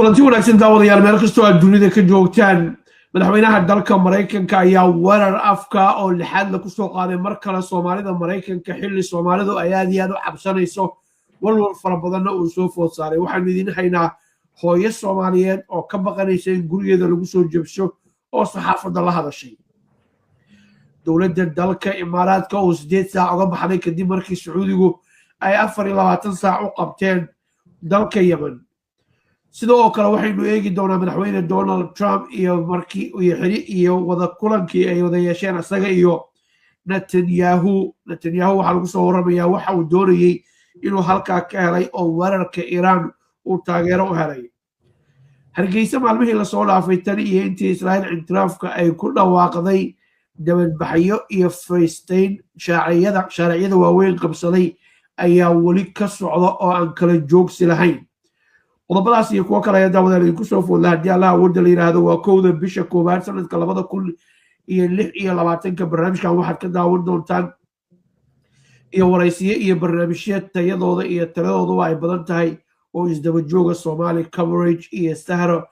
kulanti wanaagsan daawadayaal meel kastoo aad dunida ka joogtaan madaxweynaha dalka Mareykanka ayaa weerar afka oo lixaad la ku soo qaaday mar kale Soomaalida Mareykanka xilli Soomaalidu ay aad iyo aad u cabsanayso walwal fara badanna uu soo food saaray waxaan idin haynaa hooyo Soomaaliyeed oo ka baqanaysa in gurigeeda lagu soo jabsho oo saxaafadda la hadashay dowladda dalka Imaaraadka oo 8 saac uga baxday kadib markii Sacuudigu ay 24 saac u qabteen dalka Yemen sidoo kale waxaynu eegi doonaa madaxweyne Donald Trump iyo markii iyo wada kulankii ay wada yeesheen asaga iyo Netanyahu waxa lagu soo waramayaa waxa uu doonayay inuu halka ka helay oo weerarka Iran uu taageero u helay hargeysa maalmihii la soo dhaafay tan iyo intii Israa'iil intiraafka ay ku dhawaaqday dabadbaxyo iyo Palestine shaariciyada waaweyn qabsaday ayaa wali ka socda oo aan kala joogsi lahayn qodobadaas iyo kuwa kale ayaa daawadayaal idinku soo foodla haddii Allah awoodda la yiraahdo waa 1 bisha koowaad sanadka 2026 barnaamijkan waxaad ka daawan doontaan iyo waraysiyo iyo barnaamijyo tayadooda iyo tiradooduba ay badan tahay oo isdaba jooga Somali coverage iyo Sahra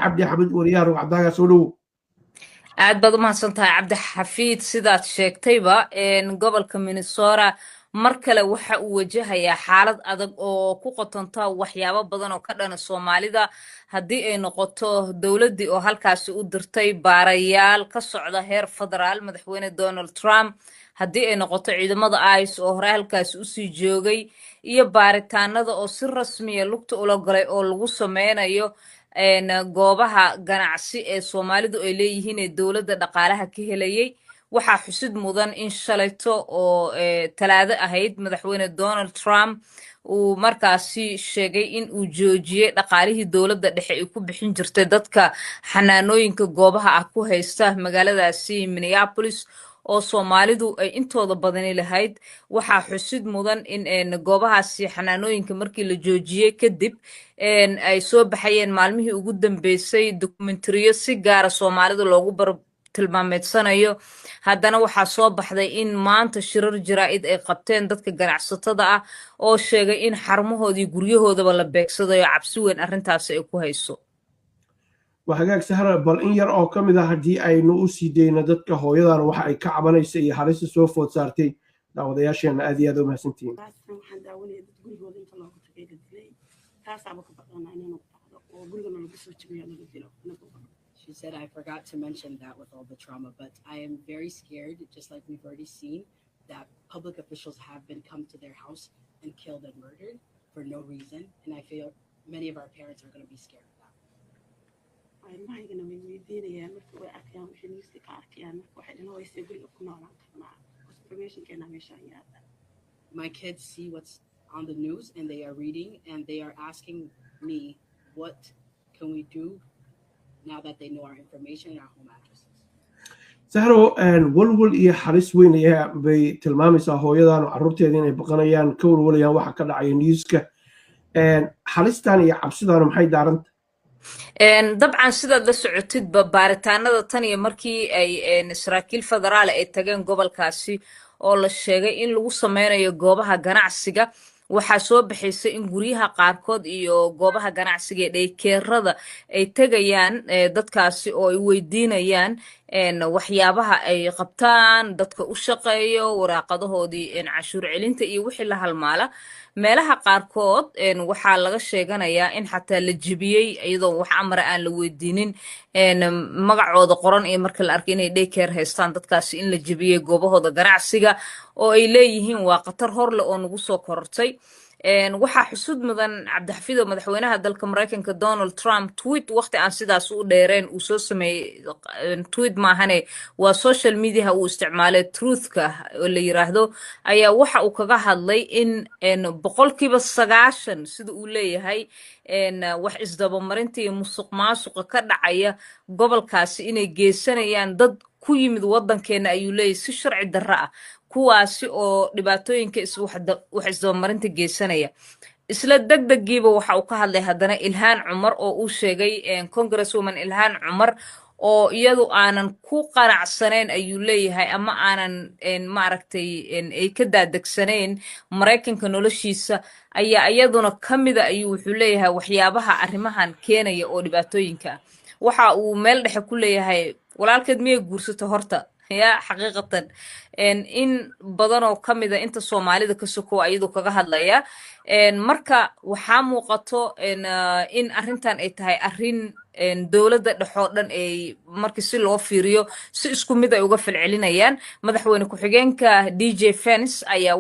Cabdi Axmed wariyaha rugcadaaga soo dhow aad baad u mahadsantahay Cabdi Xafiid sidaad sheegtayba gobolka Minnesota mar kale waxa uu wajahayaa xaalad adag oo ku qotanta waxyaabo badan oo ka dhana Soomaalida haddii ay noqoto dawladdii oo halkaasi u dirtay baarayaal ka socda heer federaal madaxweyne Donald Trump haddii ay noqoto ciidamada ICE oo hore halkaasi u sii joogay iyo baaritaanada oo si rasmi ah lugta ula galay oo lagu sameynayo goobaha ganacsi ee Soomaalidu ay leeyihiin ee dawladda dhaqaalaha ka helayay waxaa xusid mudan in shalayto oo talaado ahayd madaxweyne Donald Trump uu markaasi sheegay in uu joojiyay dhaqaalihii dawladda dhexe ay ku bixin jirtay dadka xanaanooyinka goobaha ah ku haysta magaaladaasi Minneapolis oo Soomaalidu ay intooda badani lahayd waxaa xusid mudan in goobahaasi xanaanooyinka markii la joojiyay kadib ay soo baxayeen maalmihii ugu dambeysay dokumentariyo si gaara Soomaalida loogu tilmaameedsanayo haddana waxaa soo baxday in maanta shirar jaraa'id ay qabteen dadka ganacsatada ah oo sheegay in xarumahoodii guryahoodaba la beegsadayo cabsi weyn arrintaasi ay ku hayso وحاجات سهرة بل إن يرى كمدة هدي أي نؤسي دينا دتك هو يدار وحي كعبنا يسي حارس السوف وتسارتي داو دياشي أنا أدي هذا ما سنتين. She said, I forgot to mention that with all the trauma, but I am very scared, just like we've already seen, that public officials have been come to their house and killed and murdered for no reason. And I feel many of our parents are going to be scared. My kids see what's on the news and they are reading and they are asking me what can we do now that they know our information and our home addresses. سهرو والول iyo xaris weyn ayaa bay tilmaamaysaa hooyadan carruurteeda inay baqanayaan ka walwalayaan waxa ka dhacay newska xalistan iyo cabsidan maxay daaranta dabcan sidaad la socotidba baaritaanada tan iyo markii ay Israa'iil federaal ay tageen gobolkaasi oo la sheegay in lagu sameynayo goobaha ganacsiga waxaa soo baxaysay in guryaha qaarkood iyo goobaha ganacsiga ee daykeerada ay tagayaan dadkaasi oo ay weydiinayaan waxyaabaha ay qabtaan dadka u shaqeeyo waraaqadahoodii cashuur celinta iyo wixii la halmaala meelaha qaarkood waxaa laga sheeganayaa in xataa la jibiyey iyadoo wax amara aan la weydiinin magacooda qoran iyo marka la arkay inay daykeer haystaan dadkaasi in la jibiyey goobahooda ganacsiga oo ay leeyihiin waa khatar hor leh oo nagu soo korortay waxaa xusud mudan Cabdi Xafiid oo madaxweynaha dalka Mareykanka Donald Trump tweet waqti aan sidaas u dheereen uu soo sameeyay tweet maahane waa social media uu isticmaalay truthka oo la yiraahdo ayaa waxa uu kaga hadlay in boqolkiiba 90 sida uu leeyahay wax isdaba marinta iyo musuqmaasuqa ka dhacaya gobolkaasi inay geysanayaan dad ku yimid wadankeena ayuu leeyahay si sharci darro ah kuwaasi oo dhibaatooyinka wax isdaba marinta geysanaya isla degdegiiba waxa uu ka hadlay haddana Ilhaan Cumar oo uu sheegay Congresswoman Ilhaan Cumar oo iyadu aanan ku qanacsanayn ayuu leeyahay ama aanan maaragtay ay ka daadegsaneyn maraykanka noloshiisa ayaa iyaduna ka mida ayuu wuxuu leeyahay waxyaabaha arrimahan keenaya oo dhibaatooyinka ah waxa uu meel dhexe ku leeyahay walaalkeed miyay guursato horta yaa xaqiiqatan in badan oo ka mida inta soomaalida ka sokow ayaduu kaga hadlaya marka waxaa muuqato in arrintan ay tahay arrin dowladda dhexoo dhan ay markii si loo fiiriyo si isku mid ay uga falcelinayaan madaxweyne ku-xigeenka DJ Vance ayaa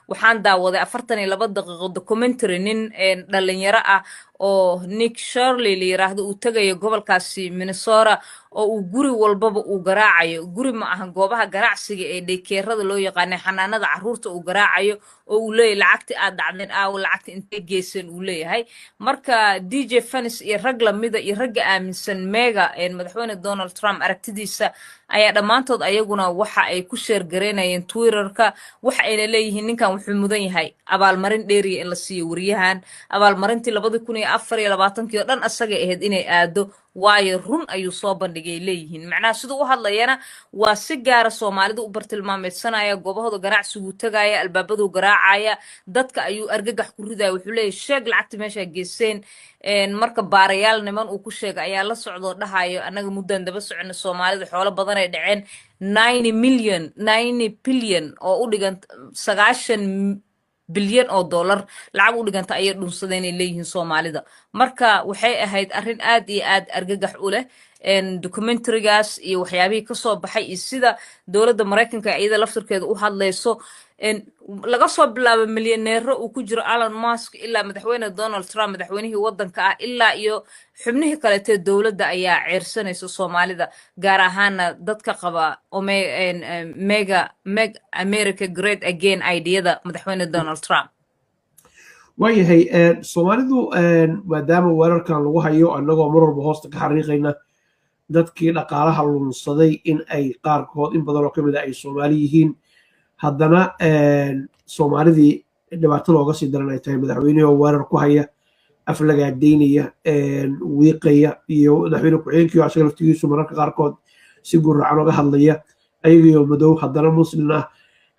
waxaan daawaday 42 daqiiqo documentary nin dhalinyaro ah oo Nick Shirley la yiraahdo uu tagayo gobolkaasi Minnesota oo uu guri walbaba uu garaacayo guri ma ahan goobaha ganacsiga ee daykeerada loo yaqaanay xanaanada carruurta uu garaacayo oo uu leeyahay lacagti aad dhacdeen lacagti intee geesan uu leeyahay marka DJ Vance iyo rag lamida iyo ragga aaminsan mega madaxweyne Donald Trump aragtidiisa ayaa dhammaantood ayaguna waxa ay ku sheer gareynayeen Twitterka waxa ayna leeyihiin ninkan wuxuu mudan yahay abaalmarin dheeriya in la siiyo wariyahan abaalmarintii 2024 oo dhan asaga ahayd inay aado waayo run ayuu soo bandhigay leeyihiin macnaha siduu u hadlayana waa si gaara Soomaalida u bartilmaameedsanaya goobahooda ganacsigu tagaya albaabadu garaacaya dadka ayuu argagax ku ridaya wuxuu leeyahay sheeg lacagta meesha geyseen marka baarayaal niman uu ku sheegay ayaa la socdo dhahayo anaga muddan daba socono Soomaalida xoolo badan ay dhaceen 90 billion oo u dhigan 90 bilyan oo dollar lacag u dhiganta ayay dhunsadeen ay leeyihiin Soomaalida marka waxay ahayd arrin aad iyo aad argagax u leh documentarygaas iyo waxyaabihii ka soo baxay iyo sida dowladda Mareykanka iyada laftirkeeda u hadlayso laga soo bilaabo milyaneero uu ku jiro Elon Musk ilaa madaxweyne Donald Trump madaxweynihii waddanka ah ilaa iyo xubnihii kaleetee dowladda ayaa ceersanaysa Soomaalida gaar ahaana dadka qaba Make America Great Again ideyada madaxweyne Donald Trump waayahay Soomaalidu maadaama weerarkan lagu hayo annagoo mar walba hoosta ka xariiqayna dadkii dhaqaalaha lunsaday in ay qaarkood in badan oo ka mid ah ay Soomaali yihiin haddana Soomaalidii dhibaato looga sii daran ay tahay madaxweynaha oo weerar ku haya aflagaadeynaya wiiqaya iyo madaxweyne ku-xigeenkii asaga laftigiisu mararka qaarkood si guracan uga hadlaya ayagoo madow haddana muslim ah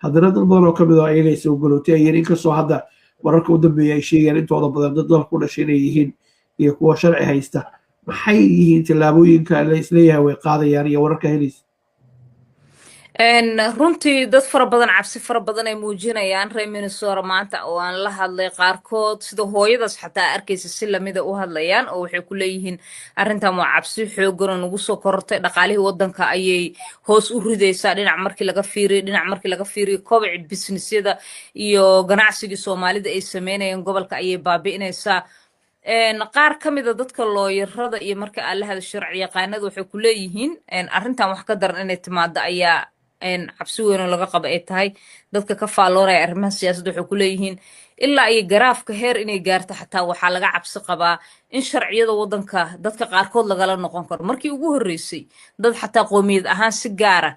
haddana dad badan oo ka mid ah ayaga ay soo galootayeen inkastoo hadda wararka u dambeeya ay sheegayaan intooda badan dad dalka ku dhashay inay yihiin iyo kuwa sharci haysta maxay yihiin tallaabooyinka la isleeyahay way qaadayaan iyo wararka helaysa runtii dad fara badan cabsi fara badan ay muujinayaan reer Minnesota maanta oo aan la hadlay qaarkood sida hooyadaas xataa arkaysa si lamida u hadlayaan oo waxay ku leeyihiin arrintan waa cabsi xooggan oo nagu soo korortay dhaqaalihii waddanka ayay hoos u ridaysaa dhinac markii laga fiiriyo kobaca businessyada iyo ganacsigii Soomaalida ay sameynayeen gobolka ayay baabi'inaysaa qaar ka mid a dadka looyarada iyo marka aan la hadasho sharci yaqaanada waxay ku leeyihiin arrintan wax ka daran inay timaado ayaa cabsi weyn oo laga qaba ay tahay dadka ka faalloonaya arrimaha siyaasadda waxay ku leeyihiin ilaa ay garaafka heer inay gaarto xataa waxaa laga cabsi qabaa in sharciyada waddanka dadka qaarkood lagala noqon karo markii ugu horreysay dad xataa qoomiyad ahaan si gaara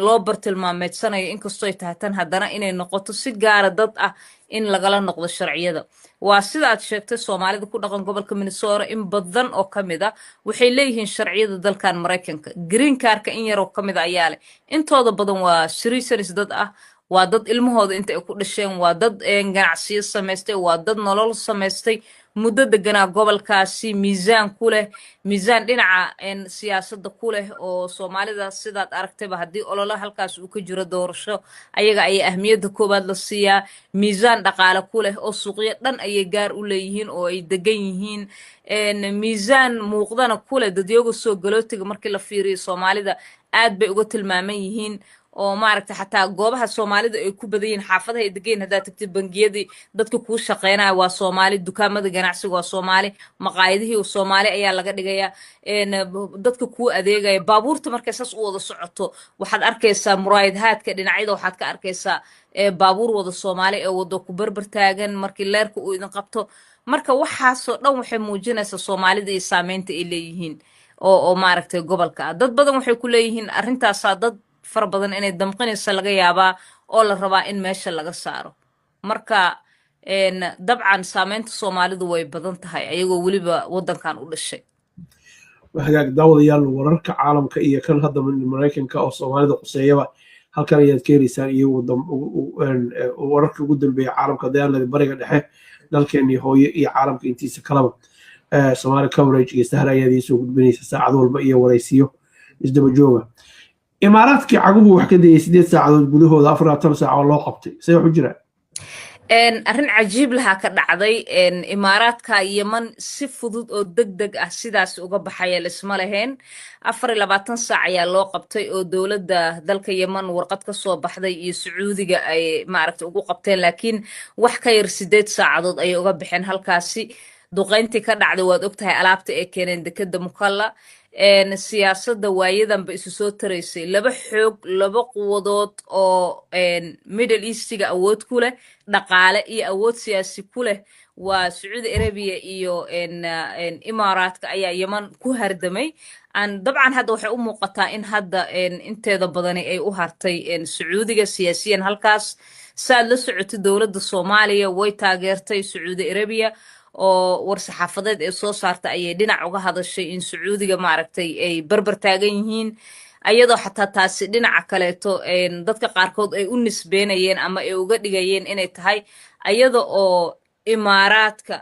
loo bartilmaameedsanayo inkastoo ay tahay tan haddana inay noqoto si gaara dad ah in lagala noqdo sharciyada waa sida aad sheegtay Soomaalida ku dhaqan gobolka Minnesota in badan oo ka mid ah waxay leeyihiin sharciyada dalkan Mareykanka green cardka in yar oo ka mid ah ayaa leh intooda badan waa citizens dad ah waa dad ilmahooda inta ay ku dhasheen waa dad ganacsiyo samaystay waa dad nolol samaystay muddo deganaa gobolkaasi miisaan ku leh miisaan dhinaca siyaasadda ku leh oo Soomaalida sidaad aragtayba haddii olole halkaas uu ka jiro doorasho ayaga ayay ahmiyadda koowaad la siiyaa miisaan dhaqaale ku leh oo suuqyo dhan ayay gaar u leeyihiin oo ay degan yihiin miisaan muuqdana ku leh dadyoga soo galootiga markii la fiiriyo Soomaalida aad bay uga tilmaaman yihiin oo maaragtay xataa goobaha Soomaalida ay ku badan yihiin xaafadaha ay degan hadaa tagtid bangiyadii dadka ku shaqeynaya waa Soomaali dukaamada ganacsiga waa Soomaali maqaayadihii Soomaali ayaa laga dhigayaa dadka ku adeegaya baabuurta markay saas u wada socoto waxaad arkaysaa muraayadhaadka dhinacyada waxaad ka arkaysaa baabuur wada Soomaali ee wada ku barbar taagan markii leerka uu idin qabto marka waxaasoo dhan waxay muujinaysaa Soomaalida iyo saameynta ay leeyihiin oo maaragtay gobolka dad badan waxay ku leeyihiin arrintaasaa dad fara badan inay damqinaysa laga yaabaa oo la rabaa in meesha laga saaro marka dabcan saameynta Soomaalidu way badan tahay ayagoo weliba waddankan u dhashay وحقاق داود يال وررك عالم كأي كان هذا من المرايكن كأصلا هذا قصيبة هل كان يذكر إنسان يودم وررك قدام بعالم كذا اللي بريق الحين لكن هو عالم كإنتي سكلام سمارة كوريج يستهرى يدي سوق بني ساعة دول بقية ورئيسيو إزدم جوجا إمارات كعقوبة وحكي يسديد ساعة جذوه ظافرة 10 ساعة والله قبتي سيو حجرة arrin cajiib lahaa ka dhacday imaaraadka yeman si fudud oo degdeg ah sidaas uga baxaya lisma lahayn 24 saac ayaa loo qabtay oo dowladda dalka yeman warqad ka soo baxday iyo sacuudiga ay maaragtay ugu qabteen laakiin wax ka yar 8 saacadood ayay uga baxeen halkaasi duqayntii ka dhacday waad ogtahay alaabta ay keeneen dekeda mukalla siyaasadda waayadanba isu soo taraysay laba xoog laba quwadood oo middle eastiga awood ku leh dhaqaale iyo awood siyaasi ku leh waa sacuudi arabiya iyo imaaraadka ayaa yeman ku hardamay dabcan hadda waxay u muuqataa in hadda inteeda badani ay u hartay sacuudiga siyaasiyan halkaas saad la socotay dowladda soomaaliya way taageertay sacuudi arabiya oo war-saxaafadeed ee soo saarta ayay dhinac uga hadashay in sacuudiga maaragtay ay barbar taagan yihiin ayadoo xataa taasi dhinaca kaleeto dadka qaarkood ay u nisbeynayeen ama ay uga dhigayeen inay tahay ayada oo imaaraadka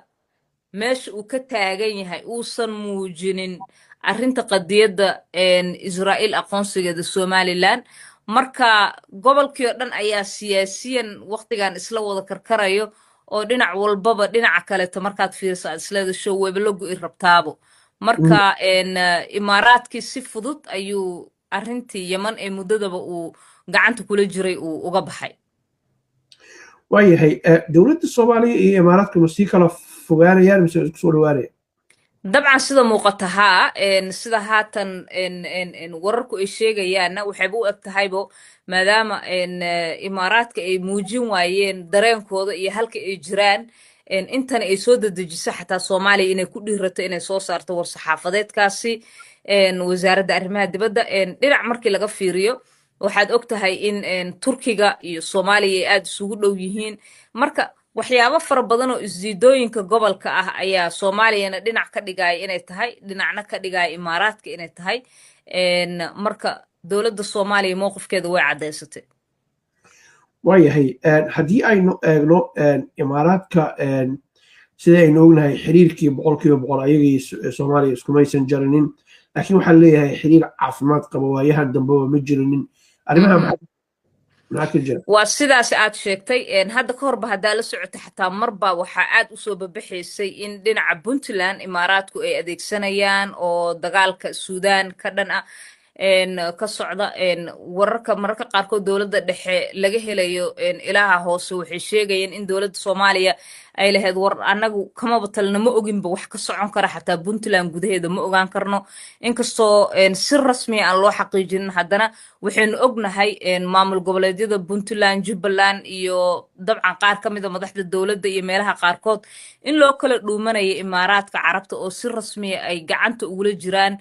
meesha uu ka taagan yahay uusan muujinin arrinta qadiyadda israa'iil aqoonsigeeda somalilan marka gobolkii oo dhan ayaa siyaasiyan waqtigan isla wada karkarayo oo dhinac walbaba dhinaca kaleeto markaad fiiriso aad isleeda show weba la go'i rabtaabo marka imaaraadkii si fudud ayuu arrintii yeman ee muddadaba uu gacanta kula jiray uu uga baxay waayahay dowladda soomaaliya iyo imaaraadka ma sii kala fogaanayaan mise isku soo dhawaanayaan dabcan sida muuqata haa sida haatan wararku ay sheegayaanna waxayba u eg tahaybo maadaama imaaraadka ay muujin waayeen dareenkooda iyo halka ay jiraan intana ay soo dedejiso xataa soomaaliya inay ku dhiirato inay soo saarto war-saxaafadeedkaasi wasaaradda arrimaha dibadda dhinac markii laga fiiriyo waxaad og tahay in turkiga iyo soomaaliya ay aad isugu dhow yihiin marka waxyaabo fara badan oo isdiidooyinka gobolka ah ayaa soomaaliyana dhinac ka dhigaya inay tahay dhinacna ka dhigaya imaaraadka inay tahay marka dowladda soomaaliya mowqifkeeda way caddaysatay waayahay haddii aynu eegno imaaraadka sida aynu ognahay xiriirkii 100% ayagii soomaaliya iskumaysan jarinin laakiin waxaan leeyahay xiriir caafimaad qaba waayahan dambeba ma jirinin arrimaha maxaa ka jira waa sidaas aad sheegtay hadda ka horba haddaa la socota xataa marba waxaa aad usoo babaxaysay in dhinaca puntland imaaraadku ay adeegsanayaan oo dagaalka suudaan ka dhan ah ka socda wararka mararka qaarkood dowladda dhexe laga helayo ilaha hoose waxay sheegayeen in dowladda soomaaliya ay lahayd war annagu kamaba talna ma oginba wax ka socon kara xataa puntland gudaheeda ma ogaan karno inkastoo si rasmiya aan loo xaqiijinin haddana waxaynu ognahay maamul goboleedyada puntland jubbaland iyo dabcan qaar ka mida madaxda dowladda iyo meelaha qaarkood in loo kala dhuumanaya imaaraadka carabta oo si rasmiya ay gacanta ugula jiraan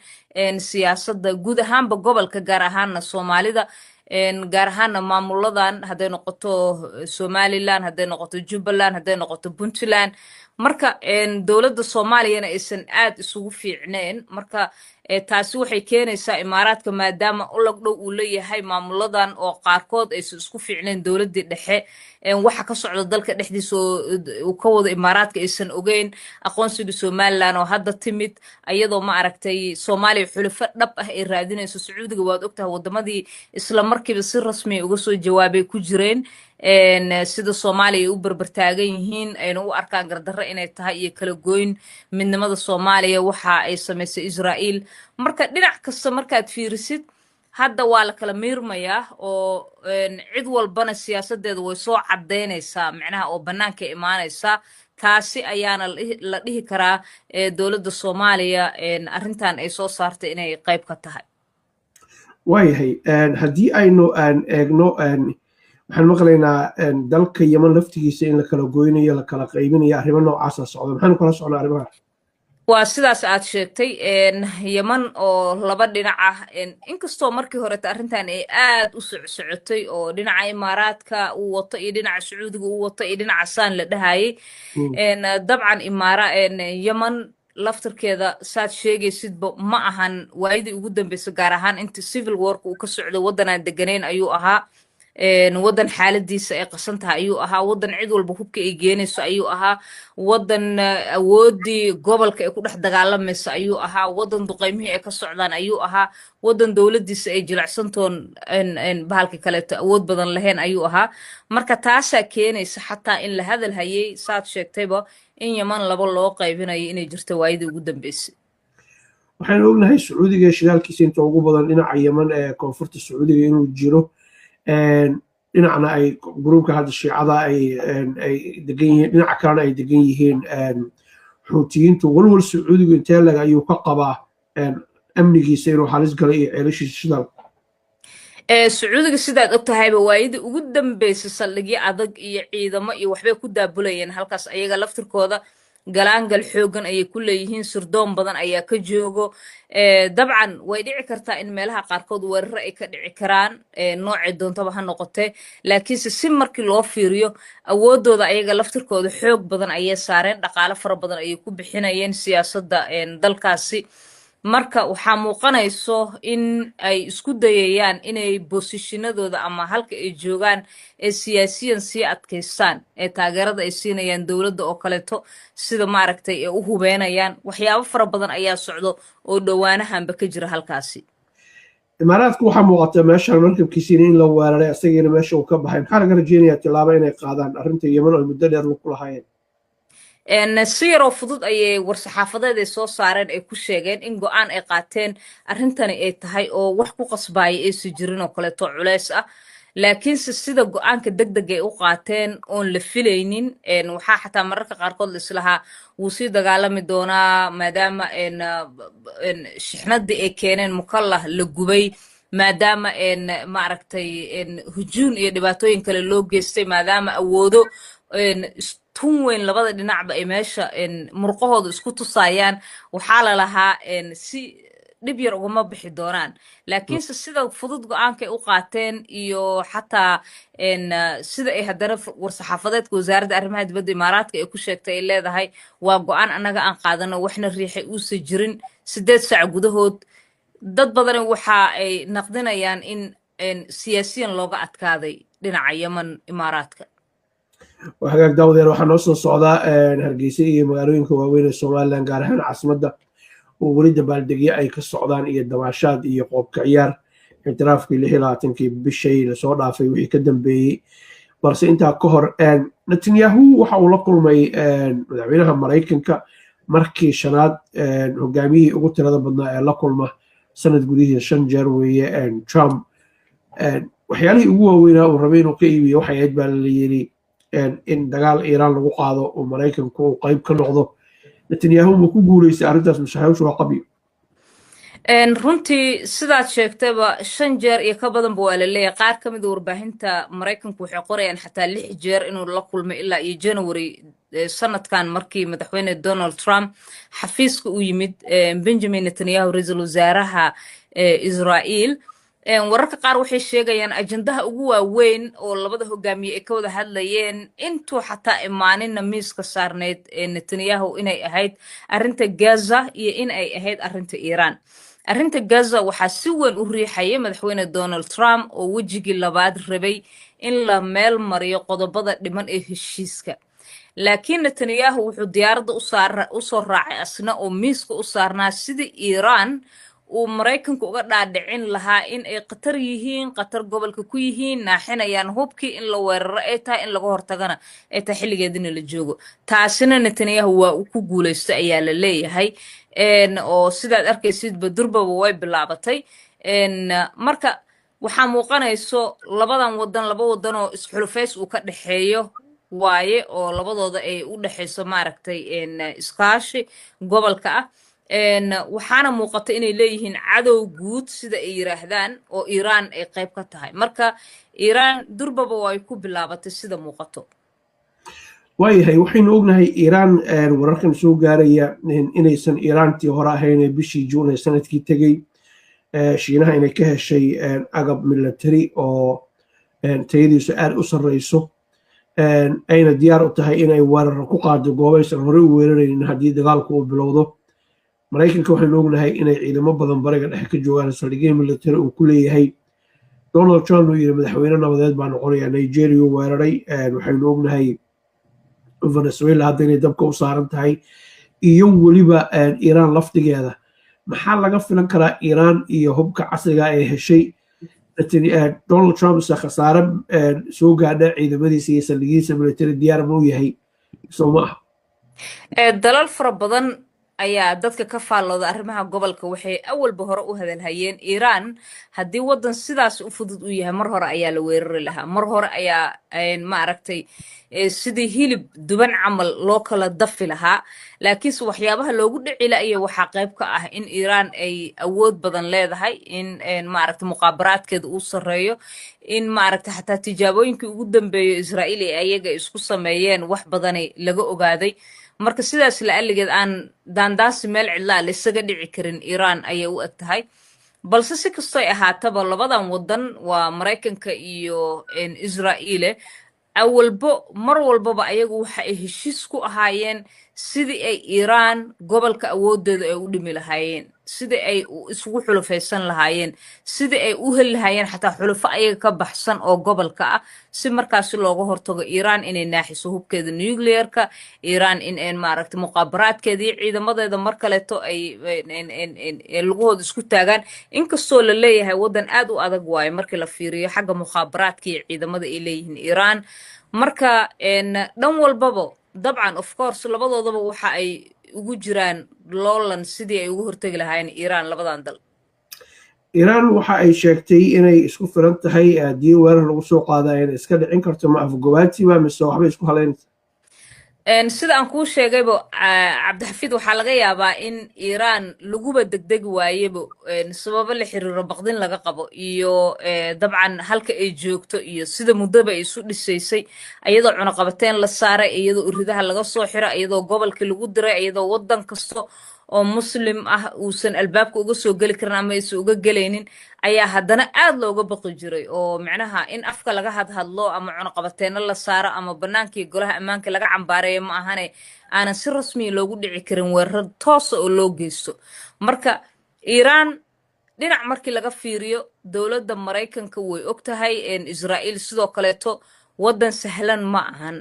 siyaasadda guud ahaanba gobolka gaar ahaana soomaalida gaar ahaana maamuladan hadday noqoto somaliland hadday noqoto jubbaland hadday noqoto puntland marka dowladda soomaaliyana aysan aad isugu fiicneen marka taasi waxay keenaysaa imaaraadka maadaama ulag dhow uu leeyahay maamuladan oo qaarkood aysan isku fiicneen dowladdii dhexe waxa ka socda dalka dhexdiisa uu ka wado imaaraadka aysan ogeyn aqoonsiga somaliland oo hadda timid ayadoo ma aragtay soomaaliya xulufo dhab ah ay raadinayso sacuudiga waad ogtahay wadamadii isla markiiba si rasmiya uga soo jawaabay ku jireen sida soomaaliya ay u berbertaagan yihiin ayna u arkaan gardarro inay tahay iyo kala goyn midnimada soomaaliya waxa ay samaysay israa'iil marka dhinac kasta markaad fiirisid hadda waa la kala miirmayaa oo cid walbana siyaasadeeda way soo caddaynaysaa micnaha oo bannaanka imaanaysaa taasi ayaana la dhihi karaa dowladda soomaaliya arrintan ay soo saartay inay qayb ka tahay waayahay haddii aynu eegno waxaan maqlaynaa dalka yeman laftigiisa in la kala goynayo la kala qaybinayo arrimo noocaasa socda maxaanu kala socnaa arrimaha waa sidaas aad sheegtay yeman oo laba dhinac ah inkastoo markii horeta arrintan ay aad u socsocotay oo dhinaca imaaraadka uu wato iyo dhinaca sacuudiga uu wato iyo dhinaca saan la dhahayay dabcan yeman laftarkeeda saad sheegaysidba ma ahan waayadii ugu dambaysa gaar ahaan inta civil wark uu ka socdo waddanaan deganayn ayuu ahaa waddan xaaladiisa ay qasan tahay ayuu ahaa waddan cid walba hubka ay geenayso ayuu ahaa waddan awooddii gobolka ay ku dhex dagaalamayso ayuu ahaa waddan duqaymihii ay ka socdaan ayuu ahaa waddan dowladdiisa ay jilacsantoon bahalka kaleeto awood badan lahayn ayuu ahaa marka taasaa keenaysa xataa in la hadal hayay saad sheegtayba in yaman laba loo qaybinayo inay jirto waayadii ugu dambaysay waxaynu ognahay sacuudiga shidaalkiisa inta ugu badan dhinaca yaman ee koonfurta sacuudiga inuu jiro dhinacna ay gruubka hadda shiicada ay degan yihiin dhinaca kalena ay degan yihiin xuutiyiintu walwal sacuudigu intee lag ayuu ka qabaa amnigiisa inuu halis galay iyo ceelashiisa shidaalka sacuudiga sidaad og tahayba waayadii ugu dambaysay saldhigyo adag iyo ciidamo iyo waxbay ku daabulayeen halkaas ayaga laftirkooda galaangal xoogan ayay ku leeyihiin sirdoon badan ayaa ka joogo dabcan way dhici kartaa in meelaha qaarkood weeraro ay ka dhici karaan noocay doontaba ha noqotee laakiinse si markii loo fiiriyo awooddooda ayaga laftirkooda xoog badan ayay saareen dhaqaale fara badan ayay ku bixinayeen siyaasadda dalkaasi marka waxaa muuqanayso in ay isku dayayaan inay bosishinadooda ama halka ay joogaan ee siyaasiyan sii adkaystaan ee taageerada ay siinayaan dowladda oo kaleeto sida maaragtay ee u hubeynayaan waxyaabo fara badan ayaa socdo oo dhowaanahanba ka jira halkaasi imaaraadku waxaa muuqata meeshaan markabkiisiina in la weeraray isagiina meesha uu ka baxay maxaa laga rajeynayaa tilaabo inay qaadaan arrinta yeman oo muddo dheer ku lahaayeen si yaroo fudud ayay war-saxaafadeed ay soo saareen ay ku sheegeen in go-aan ay qaateen arrintani ay tahay oo wax ku qasbaaya aysan jirin oo kaleeto culays ah laakiinse sida go-aanka deg deg ay u qaateen oon la filaynin waxaa xataa mararka qaarkood laislahaa wuu sii dagaalami doonaa maadaama shixnadii ay keeneen mukallah la gubay maadaama maaragtay hujuun iyo dhibaatooyin kale loo geystay maadaama awoodo tun weyn labada dhinacba ay meesha murqahooda isku tusayaan waxaa la lahaa si dhib yar ugama bixi doonaan laakiinse sida fudud go-aankay u qaateen iyo xataa sida ay haddana war-saxaafadeedka wasaaradda arrimaha dibadda imaaraadka ay ku sheegtay ay leedahay waa go-aan annaga aan qaadano waxna riixay uusan jirin 8 saac gudahood dad badani waxa ay naqdinayaan in siyaasiyan looga adkaaday dhinaca yeman imaaraadka وحاجة داود يروح نص الصعداء هرجيسية مغاربين كواوين الصومال قارهان عاصمة وولد بالدقيقة أي كالصعدان إيه الدماشات إيه قوب كعيار اعتراف كل هلاتن كي بالشيء لصعداء في ويقدم به برس أنت كهر نتنياهو وحاول كل ما مدعوينها مريكن كمركي شناد هجامي قلت هذا بدنا لكل ما سنة قريه شنجر ويا ترامب وحيالي هو وين وربينه كيبي وحيد باللي in dagaal Iiraan lagu qaado oo Mareykanku uu qayb ka noqdo Netanyahu ma ku guuleysay arrintaas mashaariic waa qabi runtii sidaad sheegtayba 5 jeer iyo ka badan waa la leeyahay qaar ka mid ah warbaahinta Mareykanku waxay qorayaan xataa 6 jeer inuu la kulmay ilaa iyo January sanadkan markii madaxweyne Donald Trump xafiiska u yimid Benjamin Netanyahu ra'iisul wasaaraha Israa'iil wararka qaar waxay sheegayaan ajandaha ugu waaweyn oo labada hogaamiye ay ka wada hadlayeen intuu xataa imaaninna miiska saarneyd Netanyahu inay ahayd arrinta Gaza iyo in ay ahayd arrinta Iiraan arrinta Gaza waxaa si weyn u riixayay madaxweyne Donald Trump oo wejigii labaad rabay in la meel mariyo qodobada dhiman ee heshiiska laakiin Netanyahu wuxuu diyaaradda u soo raacay asna oo miiska u saarnaa sidii Iiraan uu Mareykanku uga dhaadhicin lahaa in ay qatar yihiin qatar gobolka ku yihiin naaxinayaan hubkii in la weeraro ay tahay in laga hortagana ay tahay xilligeedina la joogo taasina Netanyahu waa uu ku guuleystay ayaa la leeyahay oo sidaad arkaysidba durbaba way bilaabatay marka waxaa muuqanayso laba wadan oo isxulufays uu ka dhaxeeyo waaye oo labadooda ay u dhaxayso maaragtay iskaashi gobolka ah waxaana muuqata inay leeyihiin cadow guud sida ay yiraahdaan oo Iiraan ay qayb ka tahay marka Iiraan durbaba way ku bilaabatay sida muuqato waayahay waxaynu ognahay Iiraan wararkan soo gaaraya inaysan Iiraantii hore ahayn bishii Juun ee sanadkii tagay Shiinaha inay ka heshay agab military oo tayadiisu aad u sarreyso ayna diyaar u tahay inay weerar ku qaado goobaysan hore u weeraraynin haddii dagaalku uu bilowdo maraykanka waxaynu ognahay inay ciidamo badan bariga dhexe ka joogaan saldhigyo military uu ku leeyahay donald trump uu yidhi madaxweyne nabadeed baa noqonaya nigeria uu weeraray waxaynu ognahay venezuela hadda inay dabka u saaran tahay iyo weliba iiraan laftigeeda maxaa laga filan karaa iiraan iyo hubka casriga ee heshay donald trump se khasaare soo gaadha ciidamadiisa iyo saldhigiisa military diyaar ma u yahay soo ma aha dalal fara badan ayaa dadka ka faallooda arrimaha gobolka waxay awalba hore u hadalhayeen iiraan haddii waddan sidaas u fudud u yahay mar hore ayaa la weerari lahaa mar hore ayaa maaragtay sidii hilib duban camal loo kala dafi lahaa laakiinse waxyaabaha loogu dhici la'aya waxaa qayb ka ah in iiraan ay awood badan leedahay in maaragtay muqaabaraadkeeda uu sarreeyo in maaragtay xataa tijaabooyinkii ugu dambeeyo israa'iil ee ayaga isku sameeyeen wax badanay laga ogaaday marka sidaas la'alligeed aan daandaasi meel cidlaa la isaga dhici karin iiraan ayay u eg tahay balse si kastoy ahaataba labadan waddan waa maraykanka iyo israa'iile mar walbaba ayagu waxa ay heshiis ku ahaayeen sidii ay iiraan gobolka awooddeeda ay u dhimi lahaayeen sidii ay isugu xulufaysan lahaayeen sidii ay u heli lahaayeen xataa xulufo ayaga ka baxsan oo gobolka ah si markaasi looga hortago iiraan inay naaxiso hubkeeda nuclearka iiraan in maaragtay muqaabaraadkeeda iyo ciidamadeeda mar kaleeto ay lugahooda isku taagaan inkastoo la leeyahay waddan aad u adag waaye markii la fiiriyo xagga muqaabaraadka iyo ciidamada ay leeyihiin iiraan marka dhan walbaba dabcan of course labadoodaba waxa ay ugu jiraan loolan sidii ay ugu hortegi lahaayeen iiraan labadan dal iiraan waxa ay sheegtay inay isku filan tahay haddii weerar lagu soo qaada inay iska dhicin karto ma afgobaatiba mise waxbay isku halaynaysa sida aan kuu sheegayba cabdixafiid waxaa laga yaabaa in iiraan laguba degdegi waayeba sababo la xiriiro baqdin laga qabo iyo dabcan halka ay joogto iyo sida muddaba ay isu dhisaysay iyadoo cunaqabateen la saaray iyadoo uridaha laga soo xiro iyadoo gobolkii lagu diray iyadoo waddan kasta oo muslim ah uusan albaabka uga soo geli karin ama aysan uga gelaynin ayaa haddana aad looga baqi jiray oo macnaha in afka laga hadhadlo ama cunaqabateenno la saaro ama bannaankii golaha ammaanka laga cambaareeyo ma ahane aanan si rasmiya loogu dhici karin weerar toosa oo loo geysto marka iiraan dhinac markii laga fiiriyo dowladda maraykanka way og tahay israa'iil sidoo kaleeto waddan sahlan ma ahan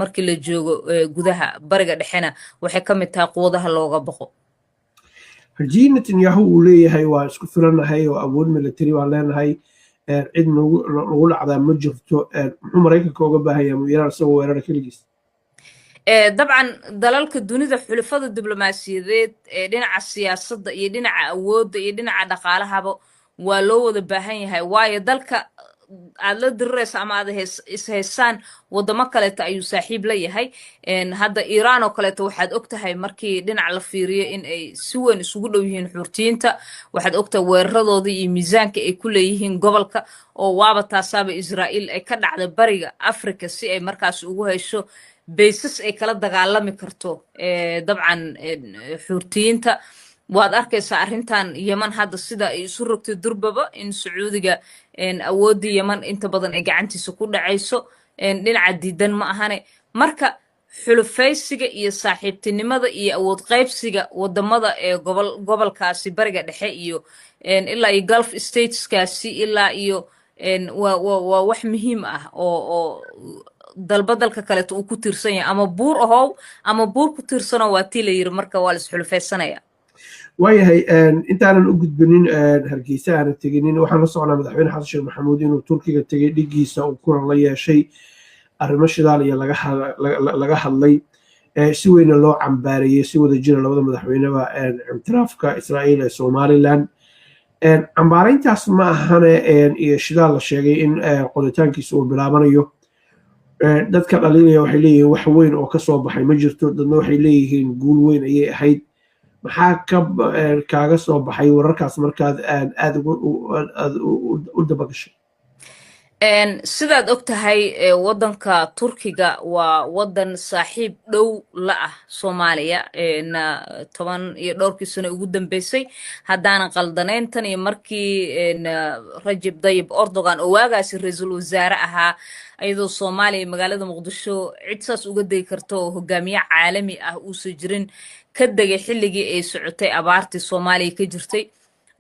markii la joogo gudaha bariga dhexena waxay ka mid tahay quwadaha looga baqo haddii netanyahu uu leeyahay waa isku filanahay oo awood military baan leenahay cid nagu dhacdaa ma jirto muxuu maraykanka uga baahaya mu iiraan isagoo weerara keligiis dabcan dalalka dunida xulafada diblomaasiyadeed ee dhinaca siyaasadda iyo dhinaca awoodda iyo dhinaca dhaqaalahaba waa loo wada baahan yahay waayo dalka aad la diriraysa ama aad ishaysaan waddamo kaleeto ayuu saaxiib la yahay hadda iiraan oo kaleeto waxaad og tahay markii dhinac la fiiriyo in ay si weyn isugu dhow yihiin xurtiyiinta waxaad og tahay weeraradooda iyo miisaanka ay ku leeyihiin gobolka oo waaba taasaaba israa'iil ay ka dhacda bariga africa si ay markaas ugu hesho baysas ay kala dagaalami karto dabcan xurtiyiinta waad arkaysaa arrintan yeman hadda sida ay isu rogtay durbaba in sacuudiga awooddii yeman inta badan ay gacantiisa ku dhacayso dhinaca diidan ma ahane marka xulufaysiga iyo saaxiibtinimada iyo awood qaybsiga waddamada ee gobolkaasi bariga dhexe iyo ilaa iyo gulf stateskaasi ilaa iyo waa wax muhiim ah oo dalba dalka kaleeto uu ku tiirsan yahay ama buur ahow ama buur ku tiirsanoo waa tii la yiri marka waa la isxulufaysanaya waayahay intaanan u gudbinin hargeysa aanan teginin waxaan la socnaa madaxweyne xasan sheekh maxamuud inuu turkiga tegey dhigiisa uu kulan la yeeshay arrimo shidaal iyo laga hadlay si weyna loo cambaareeyey si wada jira labada madaxweyneba ictiraafka israa'iil ee somaliland cambaarayntaas ma ahane iyo shidaal la sheegay in qoditaankiisa uu bilaabanayo dadka dhalinaya waxay leeyihiin wax weyn oo ka soo baxay ma jirto dadna waxay leeyihiin guul weyn ayay ahayd maxaa kaaga soo baxay wararkaas markaad aad u dabagashay sidaad og tahay waddanka turkiga waa waddan saaxiib dhow la ah soomaaliya 10 iyo dhowrkii sano ugu dambeysay haddaanan qaldanayn tan iyo markii rajab tayyib erdogan oo waagaasi ra-iisul wasaare ahaa iyadoo soomaaliya magaalada muqdisho cid saas uga degi karta oo hogaamiye caalami ah uusan jirin ka degay xilligii ay socotay abaartii soomaaliya ka jirtay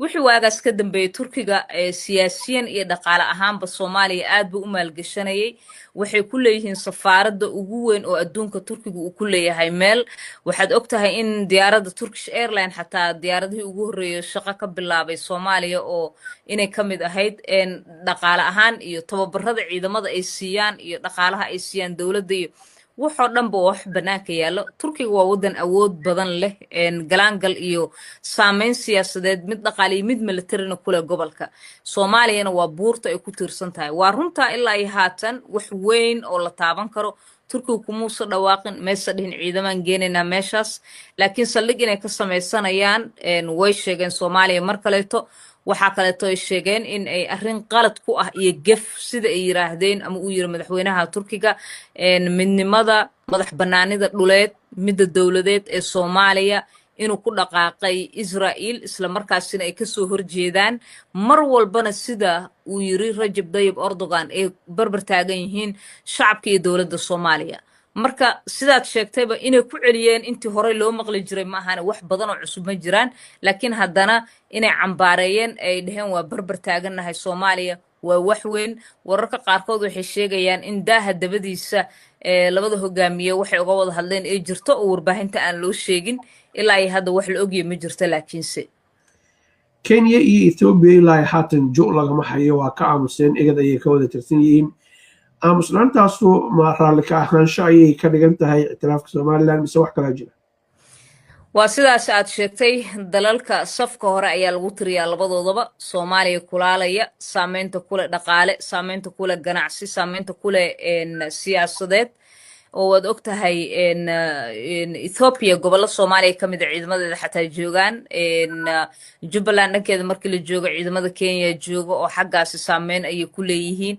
wixii waagaas ka dambeeyey turkiga siyaasiyan iyo dhaqaale ahaanba soomaaliya aad buu u maalgashanayay waxay ku leeyihiin safaaradda ugu weyn oo adduunka turkiga uu ku leeyahay meel waxaad og tahay in diyaaradda turkish airline xataa diyaaradihii ugu horreeyay shaqo ka bilaabay soomaaliya oo inay ka mid ahayd dhaqaale ahaan iyo tababarada ciidamada ay siiyaan iyo dhaqaalaha ay siiyaan dowladda iyo waxoo dhanba wax bannaanka yaallo turkiga waa waddan awood badan leh galaangal iyo saameyn siyaasadeed mid dhaqaale iyo mid militarina ku leh gobolka soomaaliyana waa buurta ay ku tiirsan tahay waa runtaa ilaa iyo haatan wax weyn oo la taaban karo turkiga kumuusa dhawaaqin meesa dhihin ciidamaan geenaynaa meeshaas laakiin saldhig inay ka samaysanayaan way sheegeen soomaaliya mar kaleeto waxaa kaleeto ay sheegeen in ay arrin qalad ku ah iyo gef sida ay yiraahdeen ama uu yiri madaxweynaha turkiga midnimada madax bannaanida dhuleed midda dowladeed ee soomaaliya inuu ku dhaqaaqay israa'iil isla markaasina ay kasoo horjeedaan mar walbana sida uu yiri rajab tayyib erdogan ay barbar taagan yihiin shacabka iyo dowladda soomaaliya marka sidaad sheegtayba inay ku celiyeen intii horey loo maqli jiray ma ahane wax badan oo cusub ma jiraan laakiin haddana inay cambaareeyeen ay dhaheen waa barbar taagannahay soomaaliya waa wax weyn wararka qaarkood waxay sheegayaan in daaha dabadiisa labada hogaamiye waxay uga wada hadleen ay jirto oo warbaahinta aan loo sheegin ilaa iyo hadda wax la ogyahay ma jirto laakiinse kenya iyo ethiopia ilaa haatan jo lagama hayo waa ka aamuseen egad ayay ka wada tirsan yihiin aamusnaantaasu ma raalli ka ahaansho ayay ka dhigan tahay ictiraafka somaliland mise wax kalaa jira waa sidaas aad sheegtay dalalka safka hore ayaa lagu tiriyaa labadoodaba soomaaliya kulaalaya saameynta kule dhaqaale saameynta kule ganacsi saameynta kule siyaasadeed oo waad og tahay ethiopia gobollo soomaaliya ka mid a ciidamadeeda xataa joogaan jubbaland dhankeeda markii la joogo ciidamada kenya jooga oo xaggaasi saameyn ayay ku leeyihiin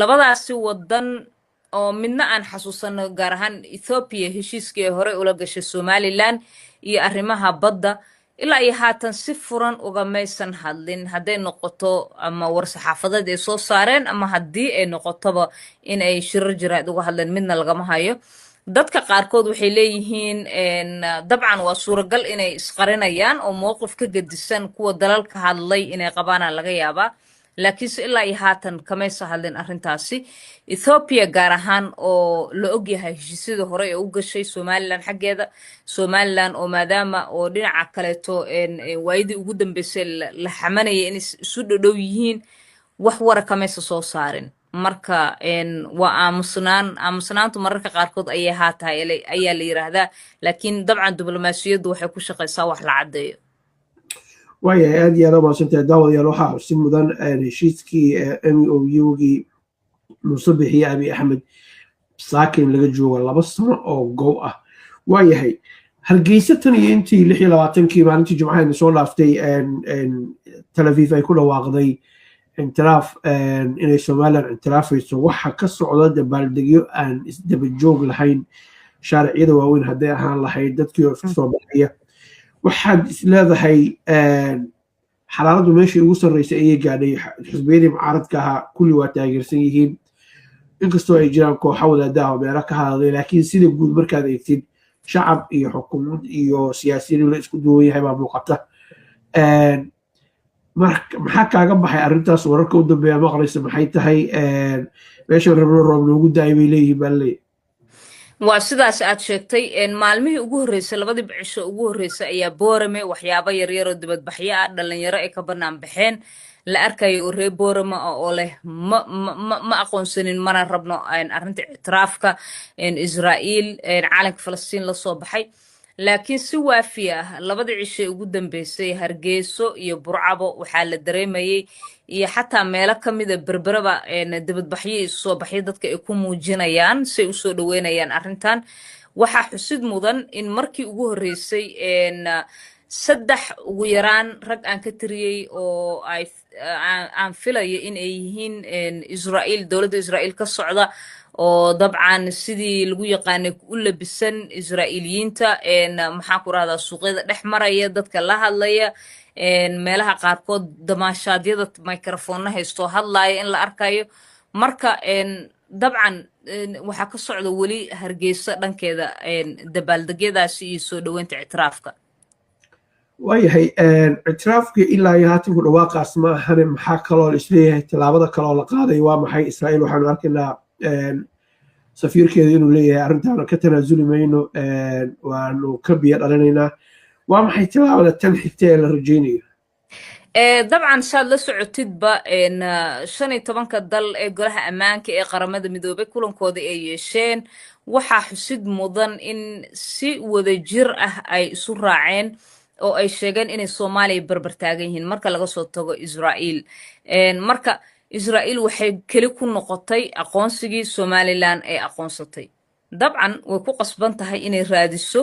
labadaasi wadan oo midna aan xasuusano gaar ahaan ethiopia heshiiskii ay horey ula gashay somaliland iyo arrimaha badda ilaa iyo haatan si furan ugamaysan hadlin hadday noqoto ama war-saxaafadeed ay soo saareen ama haddii ay noqotoba in ay shirar jiraad uga hadleen midna lagama hayo dadka qaarkood waxay leeyihiin dabcan waa suuragal inay isqarinayaan oo mowqif ka gedisan kuwa dalalka hadlay inay qabaana laga yaabaa laakiinse ilaa iyo haatan kamaysa hadlin arrintaasi ethiopia gaar ahaan oo la ogyahay heshiisyada hore ee u gashay somaliland xaggeeda somaliland oo maadaama oo dhinaca kaleeto waayadii ugu dambeysay la xamanaya in isu dhodhow yihiin wax wara kamaysa soo saarin marka waa aamusnaantu mararka qaarkood ayay haatahay ayaa la yiraahdaa laakiin dabcan diblomaasiyaddu waxay ku shaqaysaa wax la caddeeyo waayahay aad iyo aad umaasantahay daawadayaal waxaa xusin mudan heshiiskii MOU-gii muuse bixiye abiy axmed saakin laga joogo 2 sano oo gow ah waayahay hargeysa tan iyo intii 26kii maalintii jumcahayna soo dhaaftay Tel Aviv ay ku dhawaaqday intiraaf inay somaliland intiraafayso waxa ka socda dabaaldegyo aan isdaba joog lahayn shaariciyada waaweyn hadday ahaan lahayd dadkii oo isku soo baxaya waxaad isleedahay xalaaladu meeshii ugu sarreysay ayay gaadhay xisbiyadii mucaaradka ahaa kulli waa taageersan yihiin inkastoo ay jiraan kooxa wadaadaha oo meelo ka hadlay laakiin sida guud markaad eegtid shacab iyo xukuumad iyo siyaasiyiin la isku duwan yahay baa muuqata maxaa kaaga baxay arrintaas wararka u dambeeya maqlaysa maxay tahay meeshan rabno roob loogu daayay bay leeyihiin baa leeyahay waa sidaas aad sheegtay maalmihii ugu horreysay labadii cisho ugu horreysay ayaa boorame waxyaabo yaryar oo dibadbaxyo ah dhalinyaro ay ka bannaan baxeen la arkayo oo reer boorame oo leh ma aqoonsanin mana rabno arrinta ictiraafka israa'iil caalamka falastiin la soo baxay laakiin si waafi ah labadii cisho ugu dambeysay hargeyso iyo burcabo waxaa la dareemayay iyo xataa meelo ka mida berberaba dibadbaxyo isu soo baxyo dadka ay ku muujinayaan si ay usoo dhaweynayaan arrintan waxaa xusid mudan in markii ugu horreysay 3 ugu yaraan rag aan ka tiriyey oo aan filayo in ay yihiin israa'iil dowladda israa'iil ka socda oo dabcan sidii lagu yaqaanay u labisan israa'iiliyiinta maxaan ku rahdaa suuqyada dhex maraya dadka la hadlaya meelaha qaarkood damaashaadyada microphone haystoo hadlaaya in la arkayo marka dabcan waxaa ka socda weli hargeysa dhankeeda dabaaldegyadaasi iyo soo dhoweynta ictiraafka waayahay ictiraafkii ilaa iyo haatan ku dhawaaqaas ma ahane maxaa kaloo la isleeyahay tallaabada kaloo la qaaday waa maxay israa'iil waxaanu arkaynaa safiirkeeda inuu leeyahay arrintaana ka tanaasuli mayno waanu ka biyo dhalinaynaa waa maxay tallaabada tan xigta ee la rajaynayo dabcan saad la socotidba 15 dal ee golaha ammaanka ee qaramada midoobay kulankooda ay yeesheen waxaa xusid mudan in si wadajir ah ay isu raaceen oo ay sheegeen inay Soomaaliya barbar taagan yihiin marka laga soo tago Israa'iil marka Israa'iil waxay kali ku noqotay aqoonsigii Somaliland ay aqoonsatay dabcan way ku qasban tahay inay raadiso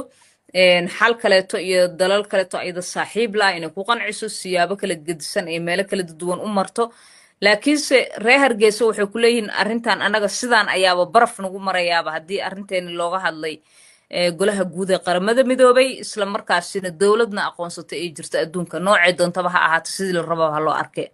xal kaleeto iyo dalal kaleeto ayda saaxiib la inay ku qanciso siyaabo kala gedisan ee meelo kala duwan u marto laakiinse reer Hargeysa waxay ku leeyihiin arrintan anaga sidaan ayaaba baraf nagu marayaaba haddii arrinteeni looga hadlay golaha guud ee qaramada midoobay isla markaasina dowladna aqoonsatay ay jirto adduunka noocee doontaba ha ahaato sidii la rabo ha loo arkay